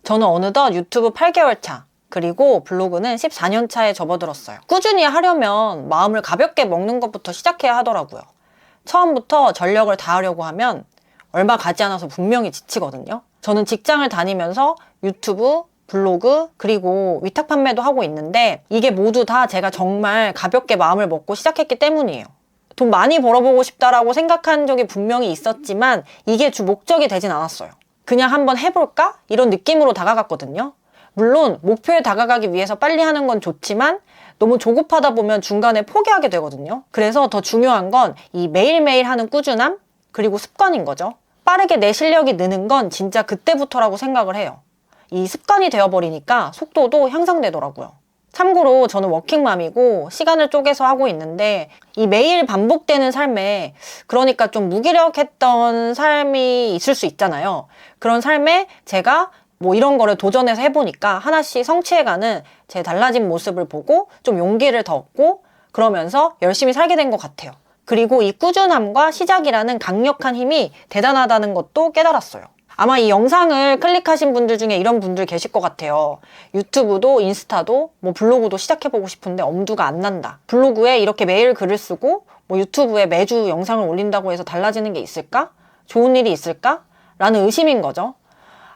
저는 어느덧 유튜브 8개월 차, 그리고 블로그는 14년 차에 접어들었어요. 꾸준히 하려면 마음을 가볍게 먹는 것부터 시작해야 하더라고요. 처음부터 전력을 다하려고 하면 얼마 가지 않아서 분명히 지치거든요. 저는 직장을 다니면서 유튜브, 블로그, 그리고 위탁 판매도 하고 있는데 이게 모두 다 제가 정말 가볍게 마음을 먹고 시작했기 때문이에요. 돈 많이 벌어보고 싶다라고 생각한 적이 분명히 있었지만 이게 주 목적이 되진 않았어요. 그냥 한번 해볼까? 이런 느낌으로 다가갔거든요. 물론 목표에 다가가기 위해서 빨리 하는 건 좋지만 너무 조급하다 보면 중간에 포기하게 되거든요. 그래서 더 중요한 건 이 매일매일 하는 꾸준함, 그리고 습관인 거죠. 빠르게 내 실력이 느는 건 진짜 그때부터라고 생각을 해요. 이 습관이 되어버리니까 속도도 향상되더라고요. 참고로 저는 워킹맘이고 시간을 쪼개서 하고 있는데 이 매일 반복되는 삶에, 그러니까 좀 무기력했던 삶이 있을 수 있잖아요. 그런 삶에 제가 뭐 이런 거를 도전해서 해보니까 하나씩 성취해가는 제 달라진 모습을 보고 좀 용기를 더 얻고 그러면서 열심히 살게 된 것 같아요. 그리고 이 꾸준함과 시작이라는 강력한 힘이 대단하다는 것도 깨달았어요. 아마 이 영상을 클릭하신 분들 중에 이런 분들 계실 것 같아요. 유튜브도 인스타도 뭐 블로그도 시작해보고 싶은데 엄두가 안 난다. 블로그에 이렇게 매일 글을 쓰고 뭐 유튜브에 매주 영상을 올린다고 해서 달라지는 게 있을까? 좋은 일이 있을까? 라는 의심인 거죠.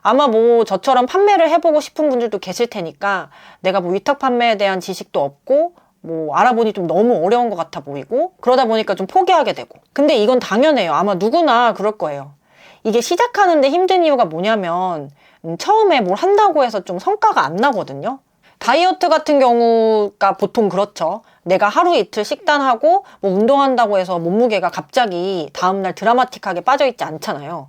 아마 뭐 저처럼 판매를 해보고 싶은 분들도 계실 테니까 내가 뭐 위탁 판매에 대한 지식도 없고 뭐 알아보니 좀 너무 어려운 것 같아 보이고 그러다 보니까 좀 포기하게 되고. 근데 이건 당연해요. 아마 누구나 그럴 거예요. 이게 시작하는데 힘든 이유가 뭐냐면 처음에 뭘 한다고 해서 좀 성과가 안 나거든요. 다이어트 같은 경우가 보통 그렇죠. 내가 하루 이틀 식단하고 뭐 운동한다고 해서 몸무게가 갑자기 다음날 드라마틱하게 빠져있지 않잖아요.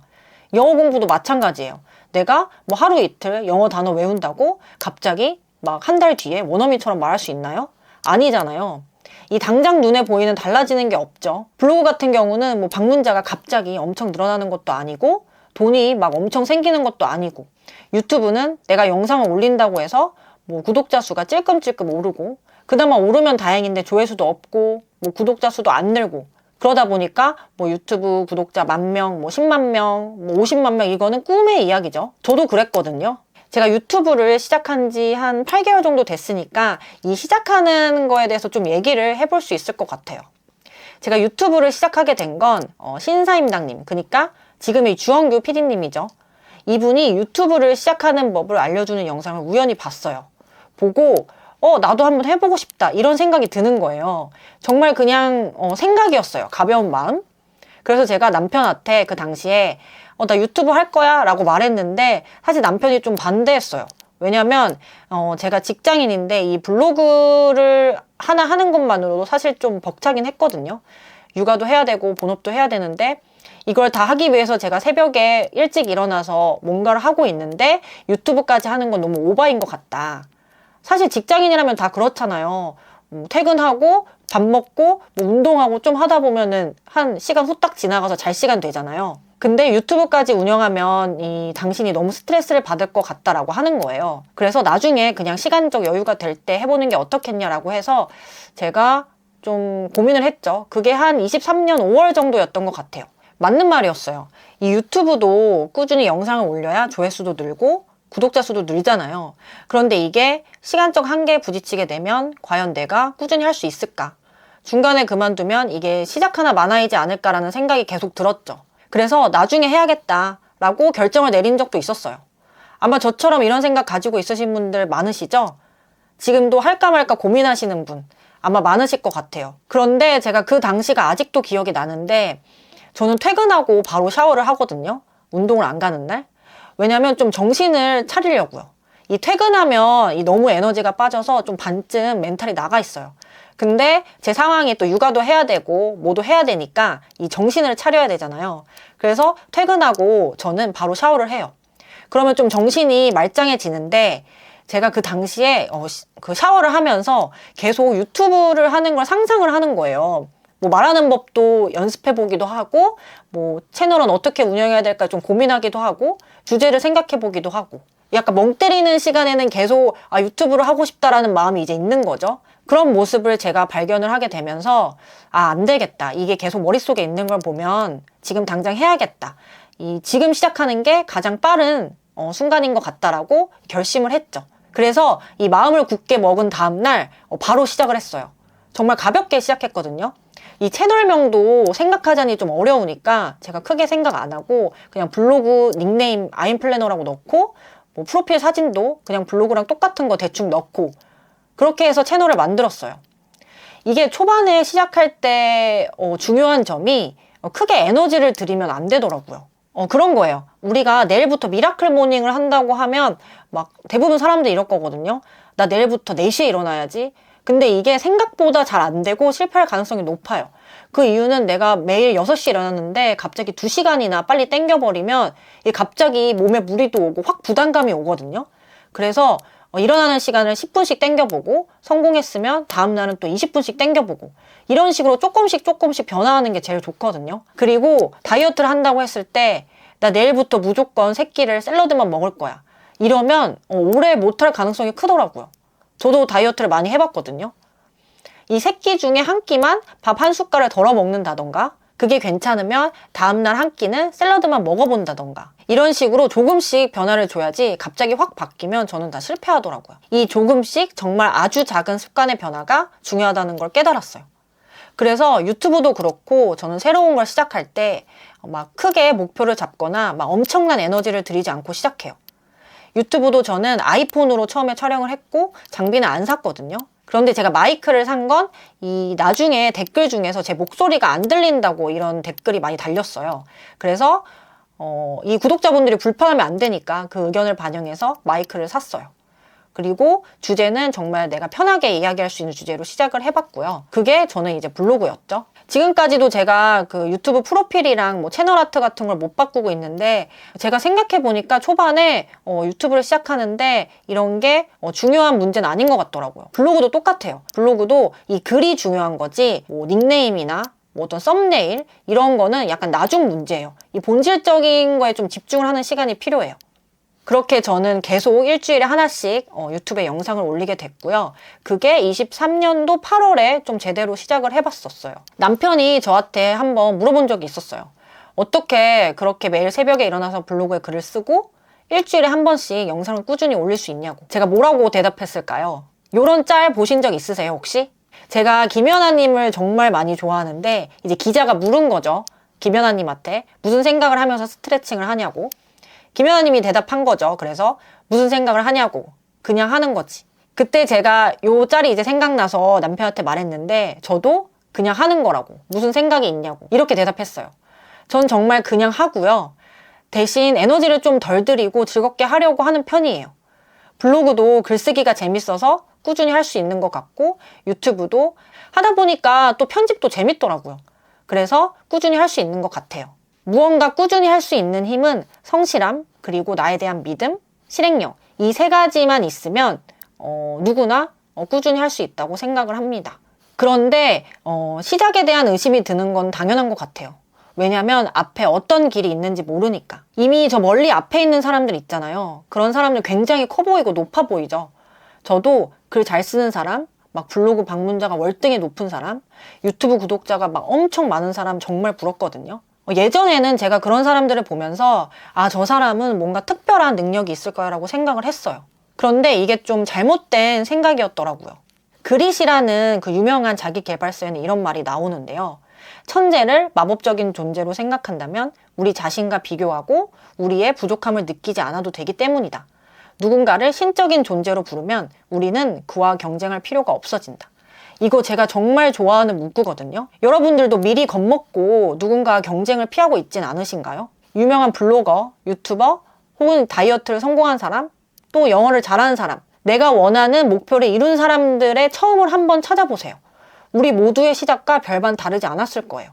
영어 공부도 마찬가지예요. 내가 뭐 하루 이틀 영어 단어 외운다고 갑자기 막 한 달 뒤에 원어민처럼 말할 수 있나요? 아니잖아요. 이 당장 눈에 보이는 달라지는 게 없죠. 블로그 같은 경우는 뭐 방문자가 갑자기 엄청 늘어나는 것도 아니고 돈이 막 엄청 생기는 것도 아니고, 유튜브는 내가 영상을 올린다고 해서 뭐 구독자 수가 찔끔찔끔 오르고, 그나마 오르면 다행인데 조회수도 없고 뭐 구독자 수도 안 늘고, 그러다 보니까 뭐 유튜브 구독자 10,000명, 뭐 100,000명, 뭐 500,000명, 이거는 꿈의 이야기죠. 저도 그랬거든요. 제가 유튜브를 시작한 지 한 8개월 정도 됐으니까 이 시작하는 거에 대해서 좀 얘기를 해볼 수 있을 것 같아요. 제가 유튜브를 시작하게 된 건 신사임당님, 그러니까 지금의 주원규 PD님이죠. 이분이 유튜브를 시작하는 법을 알려주는 영상을 우연히 봤어요. 보고 나도 한번 해보고 싶다 이런 생각이 드는 거예요. 정말 그냥 생각이었어요. 가벼운 마음. 그래서 제가 남편한테 그 당시에 나 유튜브 할 거야 라고 말했는데 사실 남편이 좀 반대했어요. 왜냐면 제가 직장인인데 이 블로그를 하나 하는 것만으로도 사실 좀 벅차긴 했거든요. 육아도 해야 되고 본업도 해야 되는데 이걸 다 하기 위해서 제가 새벽에 일찍 일어나서 뭔가를 하고 있는데 유튜브까지 하는 건 너무 오바인 것 같다. 사실 직장인이라면 다 그렇잖아요. 퇴근하고 밥 먹고 뭐 운동하고 좀 하다 보면은 한 시간 후딱 지나가서 잘 시간 되잖아요. 근데 유튜브까지 운영하면 당신이 너무 스트레스를 받을 것 같다라고 하는 거예요. 그래서 나중에 그냥 시간적 여유가 될 때 해보는 게 어떻겠냐라고 해서 제가 좀 고민을 했죠. 그게 한 23년 5월 정도였던 것 같아요. 맞는 말이었어요. 이 유튜브도 꾸준히 영상을 올려야 조회수도 늘고 구독자 수도 늘잖아요. 그런데 이게 시간적 한계에 부딪히게 되면 과연 내가 꾸준히 할 수 있을까? 중간에 그만두면 이게 시작 하나 마나이지 않을까라는 생각이 계속 들었죠. 그래서 나중에 해야겠다라고 결정을 내린 적도 있었어요. 아마 저처럼 이런 생각 가지고 있으신 분들 많으시죠? 지금도 할까 말까 고민하시는 분 아마 많으실 것 같아요. 그런데 제가 그 당시가 아직도 기억이 나는데 저는 퇴근하고 바로 샤워를 하거든요. 운동을 안 가는 날. 왜냐면 좀 정신을 차리려고요. 이 퇴근하면 너무 에너지가 빠져서 좀 반쯤 멘탈이 나가 있어요. 근데 제 상황이 또 육아도 해야 되고 뭐도 해야 되니까 이 정신을 차려야 되잖아요. 그래서 퇴근하고 저는 바로 샤워를 해요. 그러면 좀 정신이 말짱해지는데 제가 그 당시에 그 샤워를 하면서 계속 유튜브를 하는 걸 상상을 하는 거예요. 뭐 말하는 법도 연습해 보기도 하고 뭐 채널은 어떻게 운영해야 될까 좀 고민하기도 하고 주제를 생각해 보기도 하고, 약간 멍 때리는 시간에는 계속 유튜브를 하고 싶다라는 마음이 이제 있는 거죠. 그런 모습을 제가 발견을 하게 되면서 안 되겠다. 이게 계속 머릿속에 있는 걸 보면 지금 당장 해야겠다. 지금 시작하는 게 가장 빠른 순간인 것 같다라고 결심을 했죠. 그래서 이 마음을 굳게 먹은 다음날 바로 시작을 했어요. 정말 가볍게 시작했거든요. 이 채널명도 생각하자니 좀 어려우니까 제가 크게 생각 안 하고 그냥 블로그 닉네임 아임플래너라고 넣고 뭐 프로필 사진도 그냥 블로그랑 똑같은 거 대충 넣고 그렇게 해서 채널을 만들었어요. 이게 초반에 시작할 때 중요한 점이 크게 에너지를 들이면 안 되더라고요. 그런 거예요. 우리가 내일부터 미라클 모닝을 한다고 하면 막 대부분 사람들이 이럴 거거든요. 나 내일부터 4시에 일어나야지. 근데 이게 생각보다 잘 안 되고 실패할 가능성이 높아요. 그 이유는 내가 매일 6시에 일어났는데 갑자기 2시간이나 빨리 땡겨버리면 이게 갑자기 몸에 무리도 오고 확 부담감이 오거든요. 그래서 일어나는 시간을 10분씩 땡겨보고 성공했으면 다음날은 또 20분씩 땡겨보고 이런 식으로 조금씩 변화하는 게 제일 좋거든요. 그리고 다이어트를 한다고 했을 때 나 내일부터 무조건 3끼를 샐러드만 먹을 거야. 이러면 오래 못할 가능성이 크더라고요. 저도 다이어트를 많이 해봤거든요. 이 3끼 중에 한 끼만 밥 한 숟갈을 덜어 먹는다던가 그게 괜찮으면 다음날 한 끼는 샐러드만 먹어본다던가 이런 식으로 조금씩 변화를 줘야지 갑자기 확 바뀌면 저는 다 실패하더라고요. 이 조금씩 정말 아주 작은 습관의 변화가 중요하다는 걸 깨달았어요. 그래서 유튜브도 그렇고 저는 새로운 걸 시작할 때 막 크게 목표를 잡거나 막 엄청난 에너지를 들이지 않고 시작해요. 유튜브도 저는 아이폰으로 처음에 촬영을 했고 장비는 안 샀거든요. 그런데 제가 마이크를 산 건 이 나중에 댓글 중에서 제 목소리가 안 들린다고 이런 댓글이 많이 달렸어요. 그래서 이 구독자분들이 불편하면 안 되니까 그 의견을 반영해서 마이크를 샀어요. 그리고 주제는 정말 내가 편하게 이야기할 수 있는 주제로 시작을 해봤고요. 그게 저는 이제 블로그였죠. 지금까지도 제가 그 유튜브 프로필이랑 뭐 채널 아트 같은 걸 못 바꾸고 있는데 제가 생각해보니까 초반에 유튜브를 시작하는데 이런 게 중요한 문제는 아닌 것 같더라고요. 블로그도 똑같아요. 블로그도 이 글이 중요한 거지 뭐 닉네임이나 뭐 어떤 썸네일 이런 거는 약간 나중 문제예요. 이 본질적인 거에 좀 집중을 하는 시간이 필요해요. 그렇게 저는 계속 일주일에 하나씩 유튜브에 영상을 올리게 됐고요. 그게 23년도 8월에 좀 제대로 시작을 해봤었어요. 남편이 저한테 한번 물어본 적이 있었어요. 어떻게 그렇게 매일 새벽에 일어나서 블로그에 글을 쓰고 일주일에 한 번씩 영상을 꾸준히 올릴 수 있냐고. 제가 뭐라고 대답했을까요? 요런 짤 보신 적 있으세요 혹시? 제가 김연아님을 정말 많이 좋아하는데 이제 기자가 물은 거죠. 김연아님한테 무슨 생각을 하면서 스트레칭을 하냐고. 김연아님이 대답한 거죠. 그래서 무슨 생각을 하냐고. 그냥 하는 거지. 그때 제가 요 짤이 이제 생각나서 남편한테 말했는데 저도 그냥 하는 거라고. 무슨 생각이 있냐고. 이렇게 대답했어요. 전 정말 그냥 하고요. 대신 에너지를 좀 덜 들이고 즐겁게 하려고 하는 편이에요. 블로그도 글쓰기가 재밌어서 꾸준히 할 수 있는 것 같고 유튜브도 하다 보니까 또 편집도 재밌더라고요. 그래서 꾸준히 할 수 있는 것 같아요. 무언가 꾸준히 할 수 있는 힘은 성실함, 그리고 나에 대한 믿음, 실행력 이 3가지만 있으면 누구나 꾸준히 할 수 있다고 생각을 합니다. 그런데 시작에 대한 의심이 드는 건 당연한 것 같아요. 왜냐면 앞에 어떤 길이 있는지 모르니까. 이미 저 멀리 앞에 있는 사람들 있잖아요. 그런 사람들 굉장히 커 보이고 높아 보이죠. 저도 글 잘 쓰는 사람, 막 블로그 방문자가 월등히 높은 사람, 유튜브 구독자가 막 엄청 많은 사람 정말 부럽거든요. 예전에는 제가 그런 사람들을 보면서 아, 저 사람은 뭔가 특별한 능력이 있을 거야 라고 생각을 했어요. 그런데 이게 좀 잘못된 생각이었더라고요. 그릿이라는 그 유명한 자기계발서에는 이런 말이 나오는데요. 천재를 마법적인 존재로 생각한다면 우리 자신과 비교하고 우리의 부족함을 느끼지 않아도 되기 때문이다. 누군가를 신적인 존재로 부르면 우리는 그와 경쟁할 필요가 없어진다. 이거 제가 정말 좋아하는 문구거든요. 여러분들도 미리 겁먹고 누군가와 경쟁을 피하고 있진 않으신가요? 유명한 블로거, 유튜버, 혹은 다이어트를 성공한 사람, 또 영어를 잘하는 사람, 내가 원하는 목표를 이룬 사람들의 처음을 한번 찾아보세요. 우리 모두의 시작과 별반 다르지 않았을 거예요.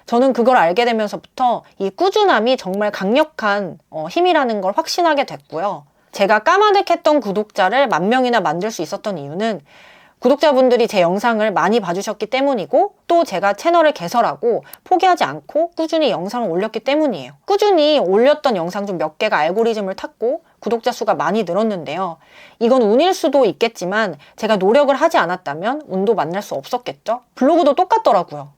저는 그걸 알게 되면서부터 이 꾸준함이 정말 강력한 힘이라는 걸 확신하게 됐고요. 제가 까마득했던 구독자를 10,000명이나 만들 수 있었던 이유는 구독자분들이 제 영상을 많이 봐주셨기 때문이고 또 제가 채널을 개설하고 포기하지 않고 꾸준히 영상을 올렸기 때문이에요. 꾸준히 올렸던 영상 중 몇 개가 알고리즘을 탔고 구독자 수가 많이 늘었는데요. 이건 운일 수도 있겠지만 제가 노력을 하지 않았다면 운도 만날 수 없었겠죠. 블로그도 똑같더라고요.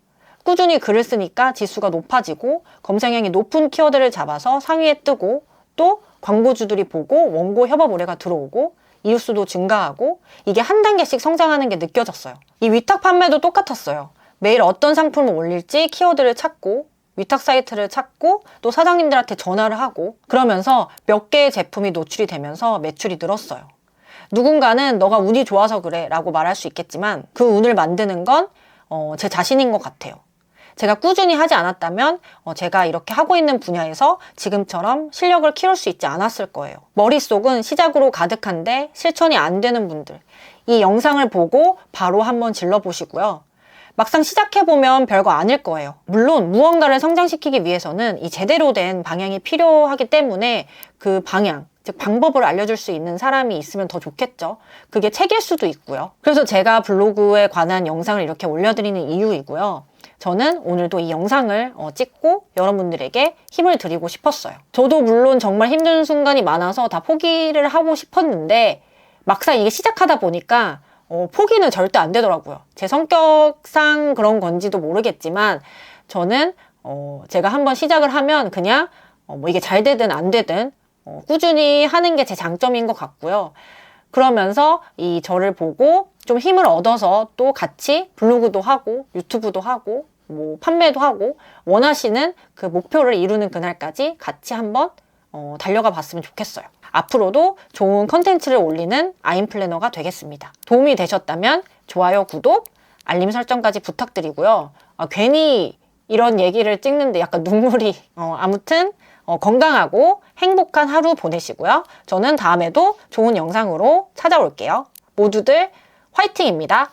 꾸준히 글을 쓰니까 지수가 높아지고 검색량이 높은 키워드를 잡아서 상위에 뜨고 또 광고주들이 보고 원고 협업 의뢰가 들어오고 이웃수도 증가하고 이게 한 단계씩 성장하는 게 느껴졌어요. 이 위탁 판매도 똑같았어요. 매일 어떤 상품을 올릴지 키워드를 찾고 위탁 사이트를 찾고 또 사장님들한테 전화를 하고 그러면서 몇 개의 제품이 노출이 되면서 매출이 늘었어요. 누군가는 너가 운이 좋아서 그래 라고 말할 수 있겠지만 그 운을 만드는 건 제 자신인 것 같아요. 제가 꾸준히 하지 않았다면 제가 이렇게 하고 있는 분야에서 지금처럼 실력을 키울 수 있지 않았을 거예요. 머릿속은 시작으로 가득한데 실천이 안 되는 분들, 이 영상을 보고 바로 한번 질러보시고요. 막상 시작해보면 별거 아닐 거예요. 물론 무언가를 성장시키기 위해서는 이 제대로 된 방향이 필요하기 때문에 그 방향, 즉 방법을 알려줄 수 있는 사람이 있으면 더 좋겠죠. 그게 책일 수도 있고요. 그래서 제가 블로그에 관한 영상을 이렇게 올려드리는 이유이고요. 저는 오늘도 이 영상을 찍고 여러분들에게 힘을 드리고 싶었어요. 저도 물론 정말 힘든 순간이 많아서 다 포기를 하고 싶었는데 막상 이게 시작하다 보니까 포기는 절대 안 되더라고요. 제 성격상 그런 건지도 모르겠지만 저는 제가 한번 시작을 하면 그냥 뭐 이게 잘 되든 안 되든 꾸준히 하는 게 제 장점인 것 같고요. 그러면서 이 저를 보고 좀 힘을 얻어서 또 같이 블로그도 하고 유튜브도 하고 뭐 판매도 하고 원하시는 그 목표를 이루는 그날까지 같이 한번 달려가 봤으면 좋겠어요. 앞으로도 좋은 컨텐츠를 올리는 아임플래너가 되겠습니다. 도움이 되셨다면 좋아요, 구독, 알림 설정까지 부탁드리고요. 괜히 이런 얘기를 찍는데 약간 눈물이 아무튼 건강하고 행복한 하루 보내시고요. 저는 다음에도 좋은 영상으로 찾아올게요. 모두들 화이팅입니다.